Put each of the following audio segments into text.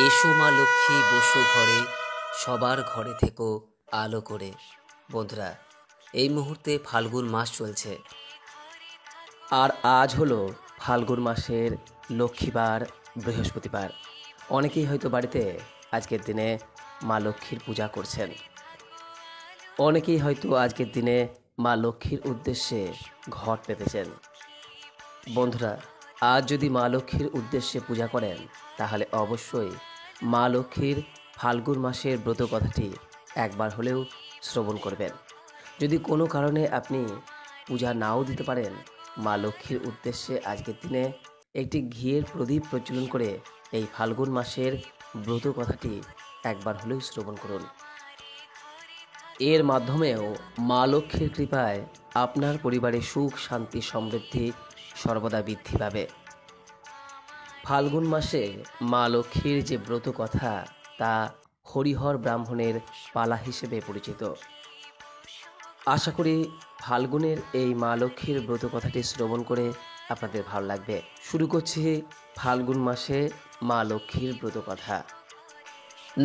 এসো মা লক্ষ্মী বসো ঘরে, সবার ঘরে থেকো আলো করে। বন্ধুরা, এই মুহূর্তে ফাল্গুন মাস চলছে। আর আজ হলো ফাল্গুন মাসের লক্ষ্মীবার, বৃহস্পতিবার। অনেকেই হয়তো বাড়িতে আজকের দিনে মা লক্ষ্মীর পূজা করছেন। অনেকেই হয়তো আজকের দিনে মা লক্ষ্মীর উদ্দেশ্যে ঘট পেতেছেন। বন্ধুরা, আজ যদি মা লক্ষ্মীর উদ্দেশ্যে পূজা করেন, তাহলে অবশ্যই মা লক্ষ্মীর ফাল্গুন মাসের ব্রত কথাটি একবার হলেও শ্রবণ করবেন। যদি কোনো কারণে আপনি পূজা নাও দিতে পারেন, মা লক্ষ্মীর উদ্দেশ্যে আজকের দিনে একটি ঘিয়ের প্রদীপ প্রজ্বলন করে এই ফাল্গুন মাসের ব্রত কথাটি একবার হলেও শ্রবণ করুন। এর মাধ্যমেও মা লক্ষ্মীর কৃপায় আপনার পরিবারে সুখ, শান্তি, সমৃদ্ধি সর্বদা বৃদ্ধি পাবে। ফাল্গুন মাসে মা লক্ষ্মীর যে ব্রত কথা, তা হরিহর ব্রাহ্মণের পালা হিসেবে পরিচিত। আশা করি ফাল্গুনের এই মা লক্ষ্মীর ব্রত কথাটি শ্রবণ করে আপনাদের ভালো লাগবে। শুরু করছি ফাল্গুন মাসে মা লক্ষ্মীর ব্রত কথা।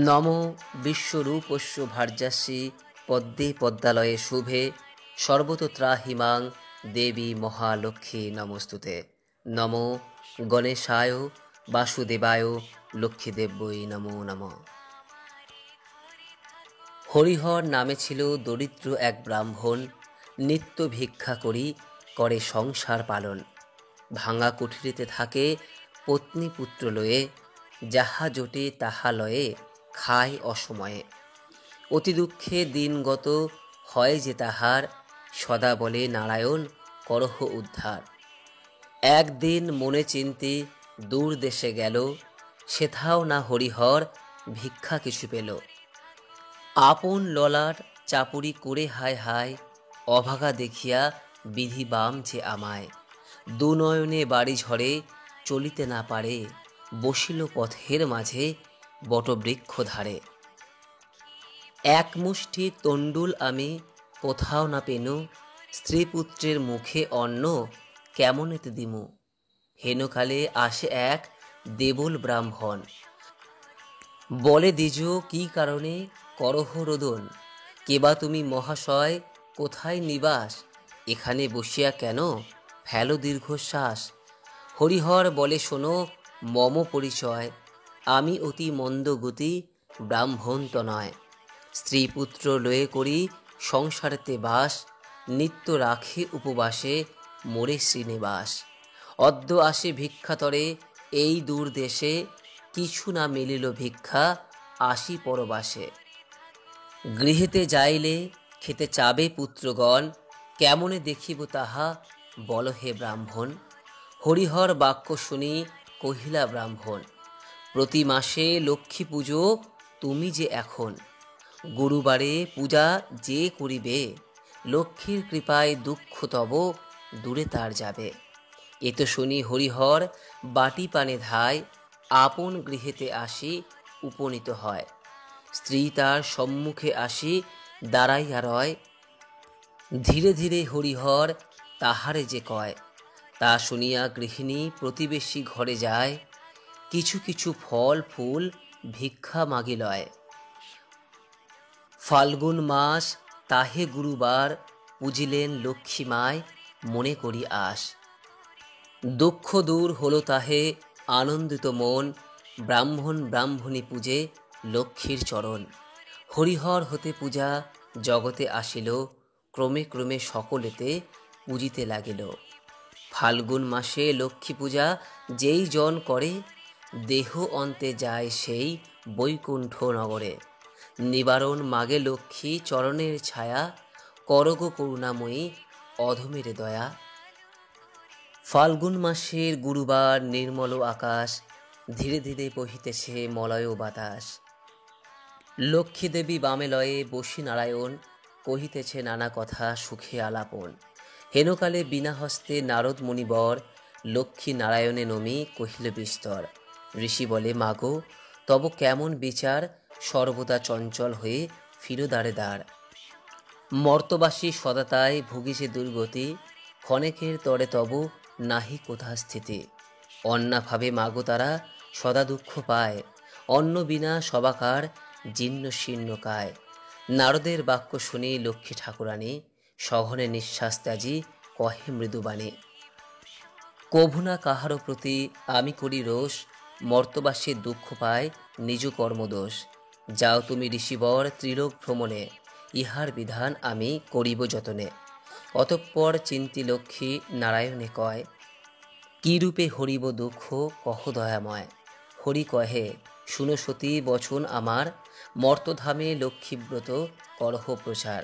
নম বিশ্বরূপস্য ভার্যাস্যি পদ্মে পদ্মালয়ে শুভে সর্বতত্রাহিমাং দেবী মহালক্ষ্মী নমস্তুতে। নম গণেশায় বাসুদেবায় লক্ষ্মীদেব্যই নমো নমঃ। হরিহর নামে ছিল দরিদ্র এক ব্রাহ্মণ, নিত্য ভিক্ষা করি করে সংসার পালন। ভাঙা কুঠিরিতে থাকে পত্নী পুত্র লয়ে, যাহা জোটে তাহা লয়ে খায় অসময়ে। অতি দুঃখে দিনগত হয় যে তাহার, সদা বলে নারায়ণ করহ উদ্ধার। একদিন মনে চিন্তি দূর দেশে গেল, সেথাও না হরিহর ভিক্ষা কিছু পেল। আপন ললাট চাপুরি করে হায় হায়, অভাগা দেখিয়া বিধি বাম যে আমায়। দুনয়নে বাড়ি ঝরে চলিতে না পারে, বসিল পথের মাঝে বটবৃক্ষ ধারে। এক মুষ্টি তণ্ডুল আমি কোথাও না পেনু, স্ত্রী পুত্রের মুখে অন্ন কেমনেতে দিমু। হেনকালে আসে এক দেবল ব্রাহ্মণ, বলে দ্বিজ কি কারণে করহ রোদন। কেবা তুমি মহাশয় কোথায় নিবাস, এখানে বসিয়া কেন ফেলো দীর্ঘশ্বাস। হরিহর বলে শোনো মম পরিচয়, আমি অতি মন্দগতি ব্রাহ্মণ তো নয়। স্ত্রী পুত্র লয়ে করি সংসারেতে বাস, নিত্য রাখে উপবাসে মোরে শ্রীনিবাস। অদ্য আসে ভিক্ষাতরে এই দূর দেশে, কিছু না মিলিল ভিক্ষা আসি পরবাসে। গৃহেতে যাইলে খেতে চাবে পুত্রগণ, কেমনে দেখিব তাহা বল হে ব্রাহ্মণ। হরিহর বাক্য শুনি কহিলা ব্রাহ্মণ, প্রতি মাসে লক্ষ্মী পুজো তুমি যে এখন। গুরুবারে পূজা যে করিবে, লক্ষ্মীর কৃপায় দুঃখ তব দূরে তার যাবে। এ তো শুনি হরিহর বাটি পানে ধায়, আপন গৃহেতে আসি উপনীত হয়। স্ত্রী তার সম্মুখে আসি দাঁড়াইয়া রয়, ধীরে ধীরে হরিহর তাহারে যে কয়। তা শুনিয়া গৃহিণী প্রতিবেশী ঘরে যায়, কিছু কিছু ফল ফুল ভিক্ষা মাগি লয়। ফাল্গুন মাস তাহে গুরুবার, পুজিলেন লক্ষ্মী মায় মনে করি আস। দুঃখ দূর হলো তাহে আনন্দিত মন, ব্রাহ্মণ ব্রাহ্মণী পূজে লক্ষ্মীর চরণ। হরিহর হতে পূজা জগতে আসিল, ক্রমে ক্রমে সকলেতে পূজিতে লাগিল। ফাল্গুন মাসে লক্ষ্মী পূজা যেই জন করে, দেহ অন্তে যায় সেই বৈকুণ্ঠ নগরে। নিবারণ মাগে লক্ষ্মী চরণের ছায়া, করগ করুণাময়ী অধমের দয়া। ফাল্গুন মাসের গুরুবার নির্মল আকাশ, ধীরে ধীরে বহিতেছে মলয় বাতাস। লক্ষ্মী দেবী বামে লয়ে বসি নারায়ণ, কহিতেছে নানা কথা সুখে আলাপন। হেনকালে বিনা হস্তে নারদ মুনিবর, লক্ষ্মী নারায়ণে নমি কহিল বিস্তর। ঋষি বলে মাগো তব কেমন বিচার, সর্বদা চঞ্চল হয়ে ফিরো দ্বারে দ্বার। মর্তবাসী সদাতায় ভুগিছে দুর্গতি, ক্ষণেকের তরে তব নাহি কোথা স্থিতি। অন্যাভাবে মাগো তারা সদা দুঃখ পায়, অন্ন বিনা সবাকার জীর্ণ শীর্ণ কায়। নারদের বাক্য শুনি লক্ষ্মী ঠাকুরানী, সঘনে নিঃশ্বাস ত্যাজি কহে মৃদুবাণী। কভু না কাহারও প্রতি আমি করি রোষ, মর্তবাসীর দুঃখ পায় নিজ কর্মদোষ। যাও তুমি ঋষিবর ত্রিলোক ভ্রমণে, ইহার বিধান আমি করিব যতনে। অতঃপর চিন্তি লক্ষ্মী নারায়ণে কয়, কি রূপে হরিব দুঃখ কহ দয়াময়। হরি কহে, শুনো সতী বচন আমার, মর্তধামে লক্ষ্মীব্রত করহ প্রচার।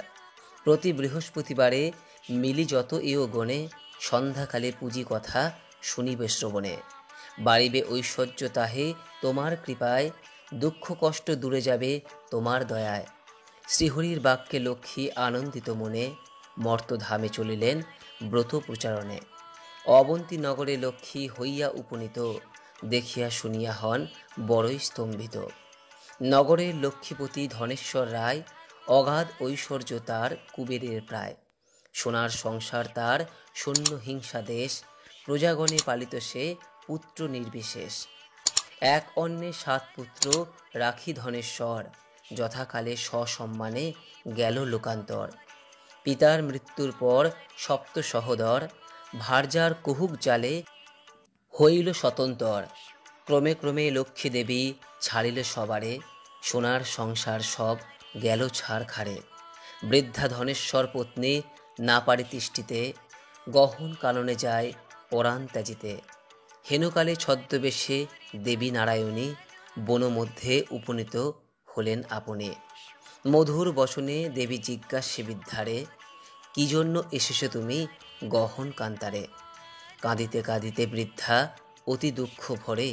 প্রতি বৃহস্পতিবারে মিলি যত এও গণে, সন্ধ্যাকালে পুঁজি কথা শুনিবে শ্রবণে। বাড়িবে ঐশ্বর্য তাহে তোমার কৃপায়, দুঃখ কষ্ট দূরে যাবে তোমার দয়ায়। শ্রীহরির বাক্যে লক্ষ্মী আনন্দিত মনে, মর্তধামে চলিলেন ব্রত প্রচারণে। অবন্তী নগরে লক্ষ্মী হইয়া উপনীত, দেখিয়া শুনিয়া হন বড়ই স্তম্ভিত। নগরের লক্ষ্মীপতি ধনেশ্বর রায়, অগাধ ঐশ্বর্য তার কুবেরের প্রায়। সোনার সংসার তার শূন্য হিংসা দেশ, প্রজাগণে পালিত সে পুত্র নির্বিশেষ। এক অন্নে 7 পুত্র রাখি ধনেশ্বর, যথাকালে সসম্মানে গেল লোকান্তর। পিতার মৃত্যুর পর সপ্ত সহোদর, ভার্যার কুহুক জালে হইল স্বতন্তর। ক্রমে ক্রমে লক্ষ্মী দেবী ছাড়িল সবারে, সোনার সংসার সব গেল ছাড়খাড়ে। বৃদ্ধা ধনেশ্বর পত্নী না পারে তিষ্ঠিতে, গহন কাননে যায় পরাণ ত্যাজিতে। হেনকালে ছদ্মবেশে দেবী নারায়ণী, বন মধ্যে উপনীত হলেন আপনি। মধুর বচনে দেবী জিজ্ঞাসে বিদ্ধারে, কি জন্য এসেছ তুমি গহন কান্তারে। কাঁদিতে কাঁদিতে বৃদ্ধা অতি দুঃখ ভরে,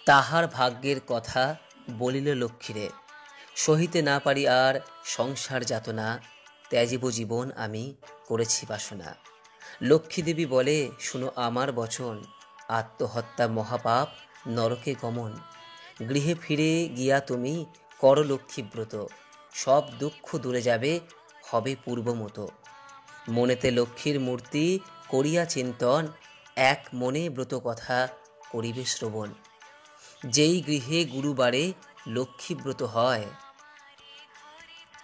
তাহার ভাগ্যের কথা বলিল লক্ষ্মীরে। সহিতে না পারি আর সংসার যাতনা, ত্যাজিব জীবন আমি করেছি বাসনা। লক্ষ্মী দেবী বলে, শুনো আমার বচন, আত্মহত্যা মহাপাপ নরকে গমন। গৃহে ফিরে গিয়া তুমি কর লক্ষ্মীব্রত, সব দুঃখ দূরে যাবে হবে পূর্বমতো। মনেতে লক্ষ্মীর মূর্তি করিয়া চিন্তন, এক মনে ব্রত কথা করিবে শ্রবণ। যেই গৃহে গুরুবারে লক্ষ্মীব্রত হয়,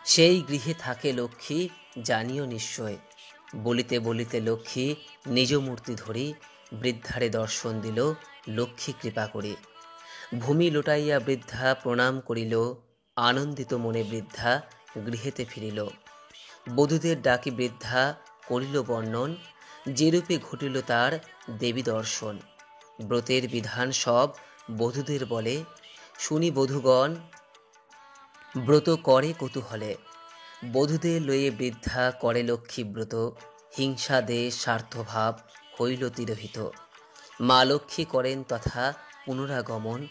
সেই গৃহে থাকে লক্ষ্মী জানিও নিশ্চয়। বলিতে বলিতে লক্ষ্মী নিজ মূর্তি ধরি, বৃদ্ধারে দর্শন দিল লক্ষ্মী কৃপা করে। ভূমি লোটাইয়া বৃদ্ধা প্রণাম করিল, আনন্দিত মনে বৃদ্ধা গৃহেতে ফিরিল। বধূদের ডাকি বৃদ্ধা করিল বর্ণন, যেরূপে ঘটিল তার দেবী দর্শন। ব্রতের বিধান সব বধূদের বলে, শুনি বধূগণ ব্রত করে কৌতূহলে। বধূদের লয়ে বৃদ্ধা করে লক্ষ্মীব্রত, হিংসা দেশ স্বার্থভাব হইল তিরোহিত। মা লক্ষ্মী করেন তথা পুনরাগমন,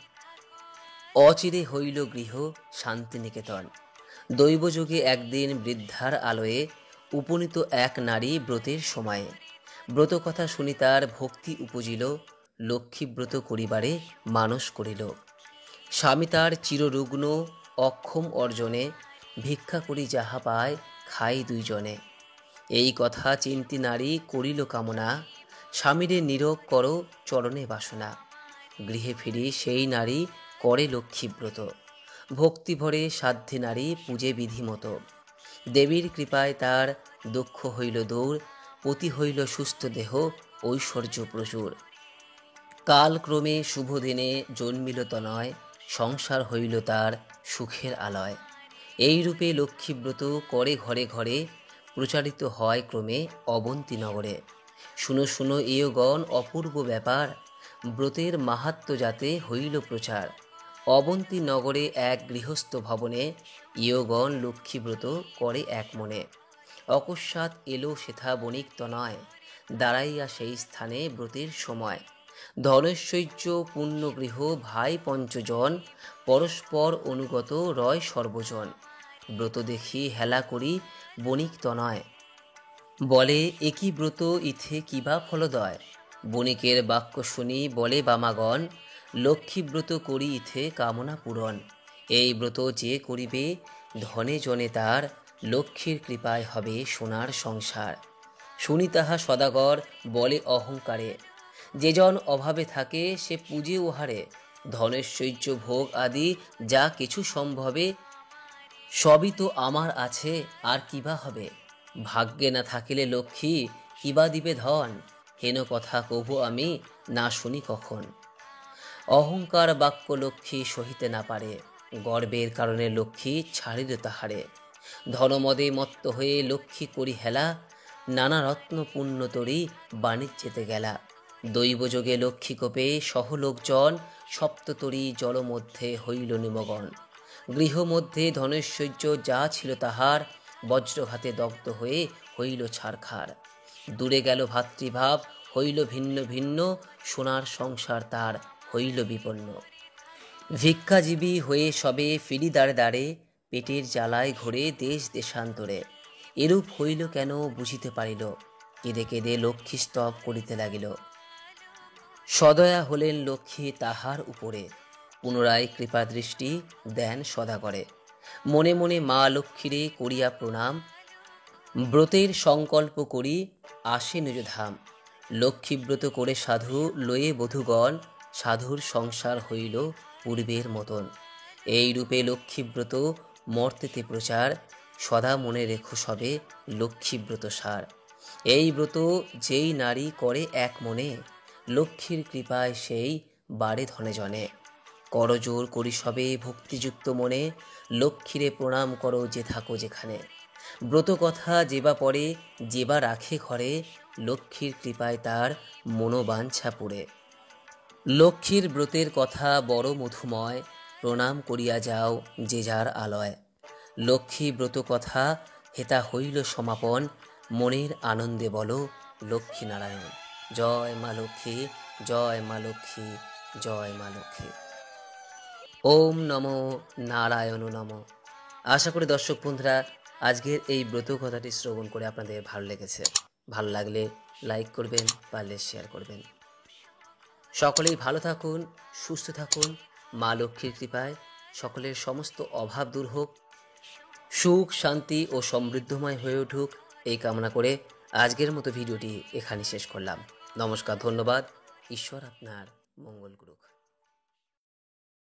অচিরে হইল গৃহ শান্তিনিকেতন। দৈবযোগে একদিন বৃদ্ধার আলোয়ে উপনীত এক নারী ব্রতের সময়ে। ব্রত কথা শুনি তার ভক্তি উপজিল, লক্ষ্মীব্রত করিবারে মানস করিল। স্বামী তার চিররুগ্ন অক্ষম অর্জনে, ভিক্ষা করি যাহা পায় খাই দুইজনে। এই কথা চিন্তি নারী করিল কামনা, স্বামীরে নীরব কর চরণে বাসনা। গৃহে ফিরি সেই নারী করে লক্ষ্মীব্রত, ভক্তি ভরে সাধ্যে নারী পূজে বিধিমতো। দেবীর কৃপায় তার দুঃখ হইল দূর, পতি হইল সুস্থ দেহ ঐশ্বর্য প্রচুর। কালক্রমে শুভ দিনে জন্মিল তনয়, সংসার হইল তার সুখের আলয়। এইরূপে লক্ষ্মীব্রত করে ঘরে ঘরে, প্রচারিত হয় ক্রমে অবন্তী নগরে। শুনো শুনো এয়গণ অপূর্ব ব্যাপার, ব্রতের মাহাত্ম্য যাতে হইল প্রচার। অবন্তী নগরে এক গৃহস্থ ভবনে, ইয়গণ লক্ষ্মীব্রত করে এক মনে। অকস্মাৎ এলো সেথা বণিক তনয়, দাঁড়াইয়া সেই স্থানে ব্রতের সময়। ধনৈশ্বর্য পূর্ণ গৃহ ভাই পঞ্চজন, পরস্পর অনুগত রয় সর্বজন। ব্রত দেখি হেলা করি বণিক তনয়, বলে একই ব্রত ইথে কিবা ফলদয়। বণিকের বাক্য শুনি বলে বামাগণ, লক্ষ্মীব্রত করি ইথে কামনা পূরণ। এই ব্রত যে করিবে ধনে জনে তার, লক্ষ্মীর কৃপায় হবে সোনার সংসার। শুনি তাহা সদাগর বলে অহংকারে, যে জন অভাবে থাকে সে পূজে উহারে। ধনৈশ্বর্য ভোগ আদি যা কিছু সম্ভবে সবই তো আমার আছে, আর কিবা হবে। ভাগ্যে না থাকিলে লক্ষ্মী কিবা দিবে ধন, হেন কথা কভু আমি না শুনি কখন। অহংকার বাক্য লক্ষ্মী সহিতে না পারে, গর্বের কারণে লক্ষ্মী ছাড়িল তাহারে। ধনমদে মত্ত হয়ে লক্ষ্মী করি হেলা, নানা রত্ন পুণ্য তরি বাণিজ্যেতে গেলা। দৈবযোগে লক্ষ্মী কোপে সহ লোকজন, সপ্ততরী জল মধ্যে হইল নিমগন। গৃহ মধ্যে ধনৈশ্বর্য যা ছিল তাহার, বজ্রঘাতে দগ্ধ হয়ে হইল ছারখার। দূরে গেল ভাতৃভাব হইল ভিন্ন ভিন্ন, সোনার সংসার তার হইল বিপন্ন। ভিক্ষাজীবী হয়ে সবে ফিরি দাঁড়ে দাঁড়ে, পেটের জ্বালায় ঘোরে দেশ দেশান্তরে। এরূপ হইল কেন বুঝিতে পারিল, কেঁদে কেঁদে লক্ষ্মী স্তব করিতে লাগিল। সদয়া হলেন লক্ষ্মী তাহার উপরে, পুনরায় কৃপা দৃষ্টি দেন সদা করে। মনে মনে মা লক্ষ্মীরে করিয়া প্রণাম, ব্রতের সংকল্প করি আসে নিজ ধাম। লক্ষ্মীব্রত করে সাধু লয়ে বধূগণ, সাধুর সংসার হইল পূর্বের মতন। এই রূপে লক্ষ্মীব্রত মর্তেতে প্রচার, সদা মনে রেখো সবে লক্ষ্মীব্রত সার। এই ব্রত যেই নারী করে এক মনে, লক্ষ্মীর কৃপায় সেই বাড়ে ধনে জনে। করজোর করি সবে ভক্তিযুক্ত মনে, লক্ষ্মীরে প্রণাম করো যে থাকো যেখানে। ব্রত কথা যেবা পড়ে যেবা রাখে ঘরে, লক্ষ্মীর কৃপায় তার মনোবাঞ্ছা পুরে। লক্ষ্মীর ব্রতের কথা বড় মধুময়, প্রণাম করিয়া যাও যে যার আলয়। লক্ষ্মী ব্রত কথা হেতা হইল সমাপন, মনের আনন্দে বলো লক্ষ্মী নারায়ণ। জয় মা লক্ষ্মী, জয় মা লক্ষ্মী, জয় মা লক্ষ্মী। ওম নমো নারায়ণ নমঃ। আশা করি দর্শক বন্ধুরা আজকের এই ব্রত কথাটি শ্রবণ করে আপনাদের ভালো লেগেছে। ভালো লাগলে লাইক করবেন, পারলে শেয়ার করবেন। সকলেই ভালো থাকুন, সুস্থ থাকুন। মা লক্ষ্মীর কৃপায় সকলের সমস্ত অভাব দূর হোক, সুখ শান্তি ও সমৃদ্ধময় হয়ে উঠুক, এই কামনা করে আজকের মতো ভিডিওটি এখানে শেষ করলাম। নমস্কার, ধন্যবাদ। ঈশ্বর আপনার মঙ্গল করুক।